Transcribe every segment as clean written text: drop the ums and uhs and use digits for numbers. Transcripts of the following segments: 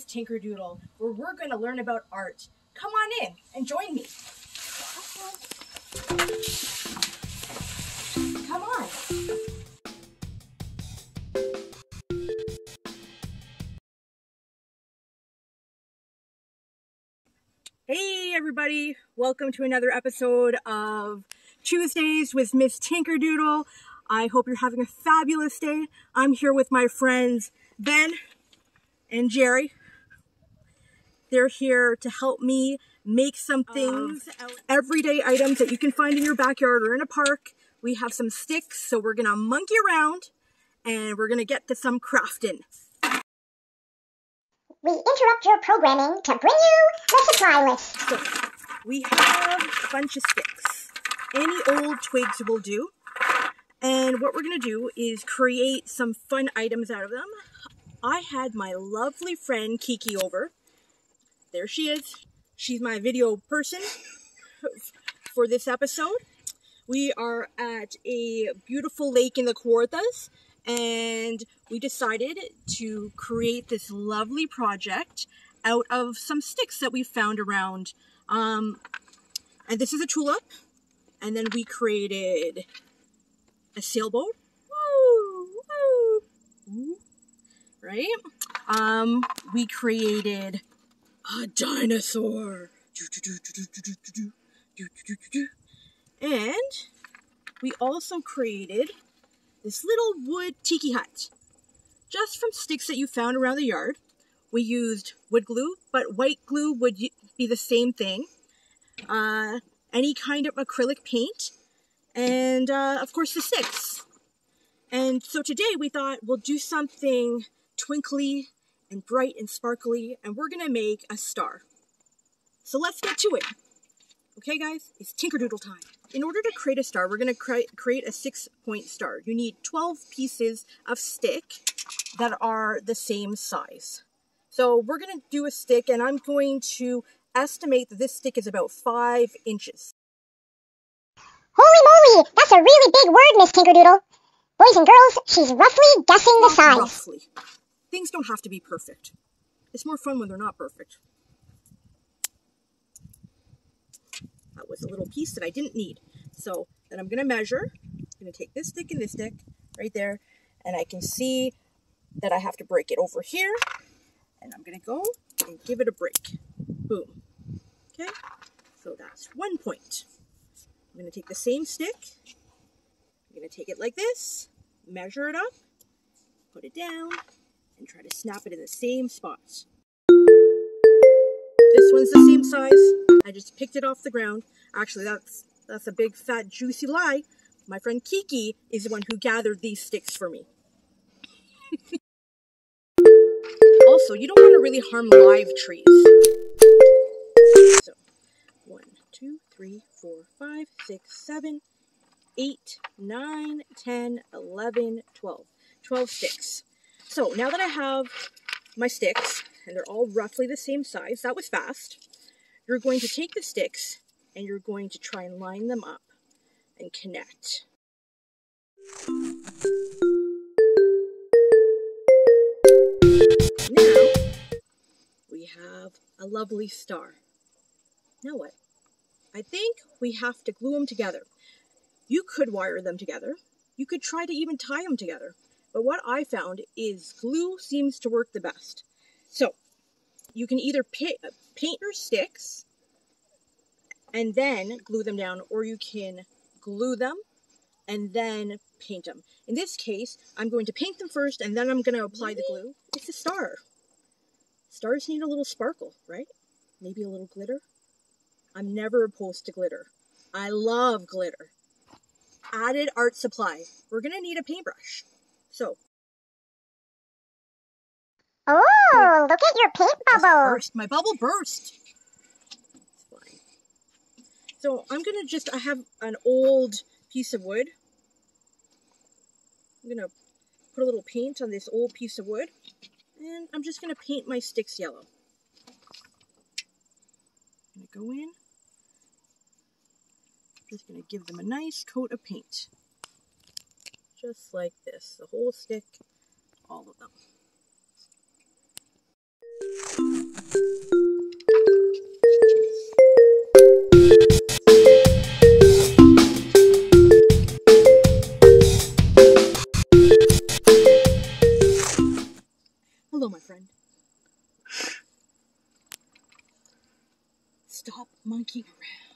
Miss Tinkerdoodle, where we're going to learn about art. Come on in and join me. Come on. Hey everybody, welcome to another episode of Tuesdays with Miss Tinkerdoodle. I hope you're having a fabulous day. I'm here with my friends Ben and Jerry. They're here to help me make some things, everyday items that you can find in your backyard or in a park. We have some sticks, so we're gonna monkey around and we're gonna get to some crafting. We interrupt your programming to bring you the supply list. So, we have a bunch of sticks. Any old twigs will do. And what we're going to do is create some fun items out of them. I had my lovely friend Kiki over. There she is. She's my video person for this episode. We are at a beautiful lake in the Kawarthas, and we decided to create this lovely project out of some sticks that we found around. And this is a tulip, and then we created a sailboat. Woo, woo, woo. Right? We created a dinosaur. And we also created this little wood tiki hut, just from sticks that you found around the yard. We used wood glue, but white glue would be the same thing. Any kind of acrylic paint, and of course the sticks. And so today we thought we'll do something twinkly and bright and sparkly, and we're gonna make a star. So let's get to it. Okay guys, it's Tinkerdoodle time. In order to create a star, we're going to create a 6-point star. You need 12 pieces of stick that are the same size. So we're going to do a stick, and I'm going to estimate that this stick is about 5 inches. Holy moly, that's a really big word, Miss Tinkerdoodle. Boys and girls, she's roughly guessing the size. Roughly. Things don't have to be perfect. It's more fun when they're not perfect. That was a little piece that I didn't need. So then I'm going to measure. I'm going to take this stick and this stick right there. And I can see that I have to break it over here. And I'm going to go and give it a break. Boom. Okay. So that's 1 point. I'm going to take the same stick. I'm going to take it like this. Measure it up. Put it down. And try to snap it in the same spots. This one's the same size. I just picked it off the ground. Actually, that's a big, fat, juicy lie. My friend Kiki is the one who gathered these sticks for me. Also, you don't want to really harm live trees. So, 1, 2, 3, 4, 5, 6, 7, 8, 9, 10, 11, 12. 12 sticks. So, now that I have my sticks, and they're all roughly the same size, that was fast, you're going to take the sticks and you're going to try and line them up and connect. Now, we have a lovely star. Now what? I think we have to glue them together. You could wire them together. You could try to even tie them together. But what I found is glue seems to work the best. So, you can either paint your sticks and then glue them down, or you can glue them and then paint them. In this case, I'm going to paint them first, and then I'm going to apply the glue. It's a star. Stars need a little sparkle, right? Maybe a little glitter. I'm never opposed to glitter. I love glitter. Added art supply. We're going to need a paintbrush. So. Oh, look at your paint bubble. My bubble burst. It's fine. So I'm going to I have an old piece of wood. I'm going to put a little paint on this old piece of wood. And I'm just going to paint my sticks yellow. I'm going to go in. Just going to give them a nice coat of paint. Just like this. The whole stick, all of them. stop monkeying around.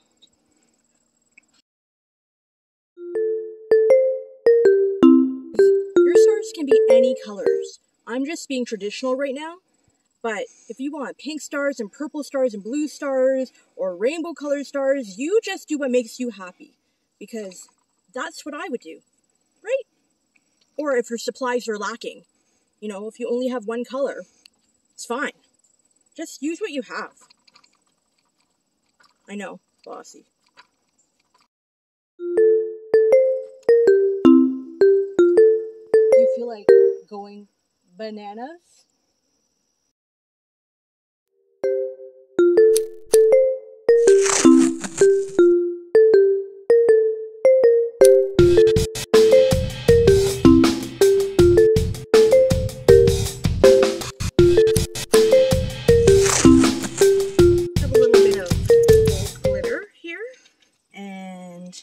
Your stars can be any colors. I'm just being traditional right now, but if you want pink stars and purple stars and blue stars or rainbow colored stars, you just do what makes you happy, because that's what I would do, right? Or if your supplies are lacking, you know, if you only have one color, it's fine. Just use what you have. I know, bossy. Do you feel like going bananas? Have a little bit of gold glitter here, and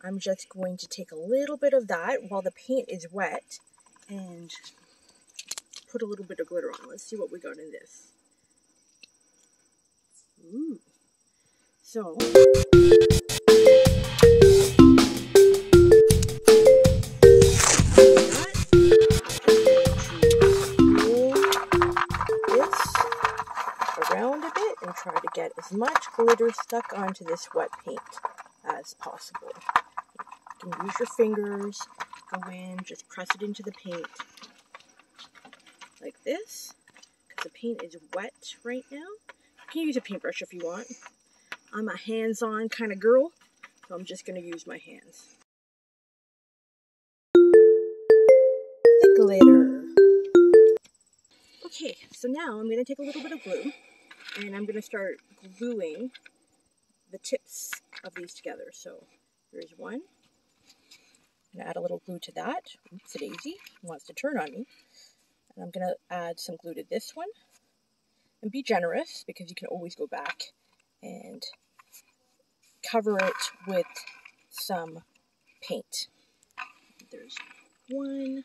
I'm just going to take a little bit of that while the paint is wet and put a little bit of glitter on. Let's see what we got in this. Ooh. So, around a bit and try to get as much glitter stuck onto this wet paint as possible. You can use your fingers, go in, just press it into the paint like this, because the paint is wet right now. You can use a paintbrush if you want. I'm a hands-on kind of girl, so I'm just going to use my hands. The glitter. Okay, so now I'm going to take a little bit of glue, and I'm going to start gluing the tips of these together. So here's one. I'm going to add a little glue to that. Oops, a daisy. It wants to turn on me. And I'm going to add some glue to this one. And be generous, because you can always go back and cover it with some paint. There's one.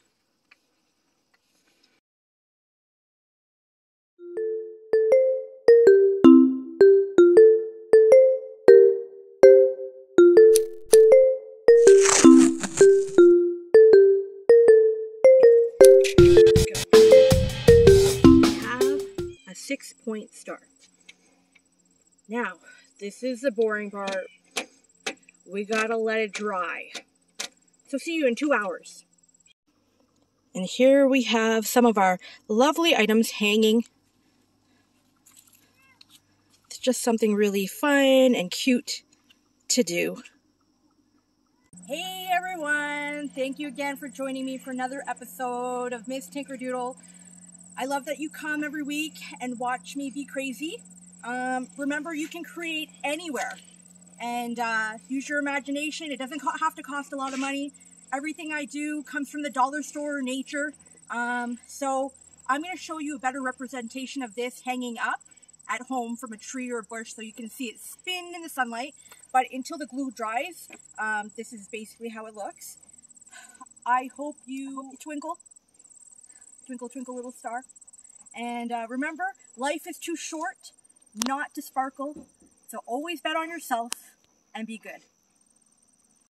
A 6-point star. Now, this is the boring part. We gotta let it dry. So see you in 2 hours. And here we have some of our lovely items hanging. It's just something really fun and cute to do. Hey everyone! Thank you again for joining me for another episode of Ms. Tinkerdoodle. I love that you come every week and watch me be crazy. Remember, you can create anywhere and use your imagination. It doesn't have to cost a lot of money. Everything I do comes from the dollar store or nature. So I'm going to show you a better representation of this hanging up at home from a tree or a bush so you can see it spin in the sunlight. But until the glue dries, this is basically how it looks. I hope you twinkle. Twinkle, twinkle, little star. And remember, life is too short not to sparkle. So always bet on yourself and be good.